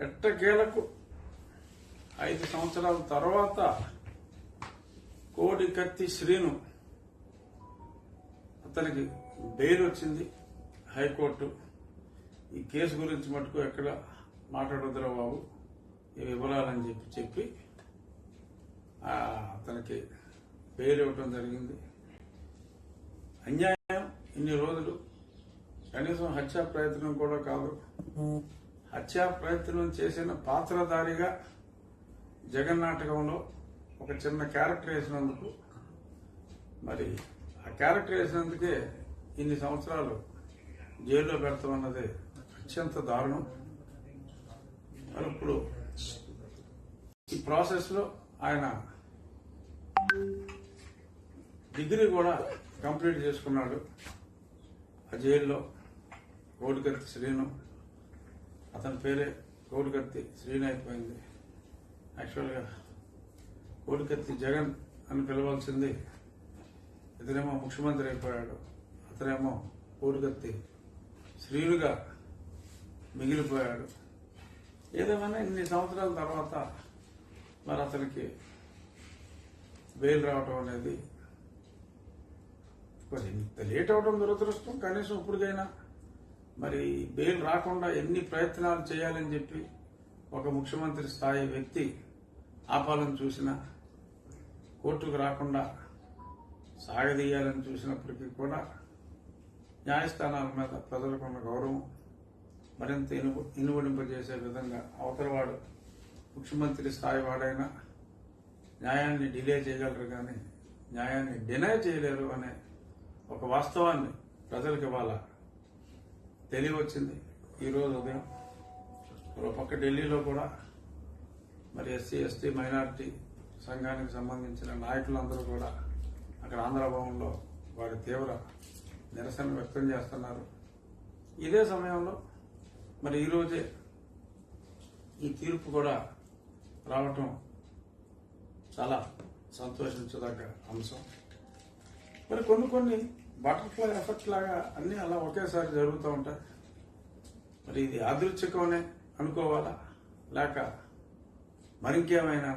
ఎట్టకేలకు 5 సంవత్సరాల తర్వాత కోడికత్తి శ్రీను అతనికి బెయిల్ వచ్చింది హైకోర్టు. ఈ కేసు గురించి మటుకు ఎక్కడ మాట్లాడొద్దురా బాబు, ఈ వివరాలని చెప్పి అతనికి బెయిల్ ఇవ్వటం జరిగింది. అన్యాయం ఇన్ని రోజులు, కనీసం హత్యా ప్రయత్నం కూడా కాదు, హత్యా ప్రయత్నం చేసిన పాత్రధారిగా జగన్నాటకంలో ఒక చిన్న క్యారెక్టర్ వేసినందుకు, మరి ఆ క్యారెక్టర్ వేసినందుకే ఇన్ని సంవత్సరాలు జైల్లో పెడతామన్నది అత్యంత దారుణం. మరి ఇప్పుడు ఈ ప్రాసెస్ లో ఆయన డిగ్రీ కూడా కంప్లీట్ చేసుకున్నాడు ఆ జైల్లో. కోడికత్తి శ్రీను, అతని పేరే కోడికత్తి శ్రీను అయిపోయింది. యాక్చువల్గా కోడికత్తి జగన్ అని పిలవాల్సింది, ఇతనేమో ముఖ్యమంత్రి అయిపోయాడు, అతనేమో కోడికత్తి శ్రీనుగా మిగిలిపోయాడు. ఏదేమైనా ఇన్ని సంవత్సరాల తర్వాత మరి అతనికి బెయిల్ రావటం అనేది ఇంత లేట్ అవడం దురదృష్టం. కనీసం ఇప్పటికైనా మరి బెయిల్ రాకుండా ఎన్ని ప్రయత్నాలు చేయాలని చెప్పి ఒక ముఖ్యమంత్రి స్థాయి వ్యక్తి ఆపాలని చూసినా, కోర్టుకు రాకుండా సాగదీయాలని చూసినప్పటికీ కూడా న్యాయస్థానాల మీద ప్రజలకున్న గౌరవం మరింత ఇనువడింపజేసే విధంగా అవతలవాడు ముఖ్యమంత్రి స్థాయి వాడైనా న్యాయాన్ని డిలే చేయగలరు కానీ న్యాయాన్ని డినై చేయలేరు అనే ఒక వాస్తవాన్ని ప్రజలకు ఇవాళ తెలియవచ్చింది. ఈరోజు ఉదయం మరో పక్క ఢిల్లీలో కూడా మరి ఎస్సీ ఎస్టీ మైనారిటీ సంఘానికి సంబంధించిన నాయకులందరూ కూడా అక్కడ ఆంధ్రభవన్లో వారి తీవ్ర నిరసన వ్యక్తం చేస్తున్నారు. ఇదే సమయంలో మరి ఈరోజే ఈ తీర్పు కూడా రావటం చాలా సంతోషించదగ్గ అంశం. మరి కొన్ని బటర్ఫ్లై ఎఫెక్ట్ లాగా అన్ని అలా ఒకేసారి జరుగుతూ ఉంటాయి. మరి ఇది యాదృచ్ఛికమనే అనుకోవాలా, లేక మరింకేమైనా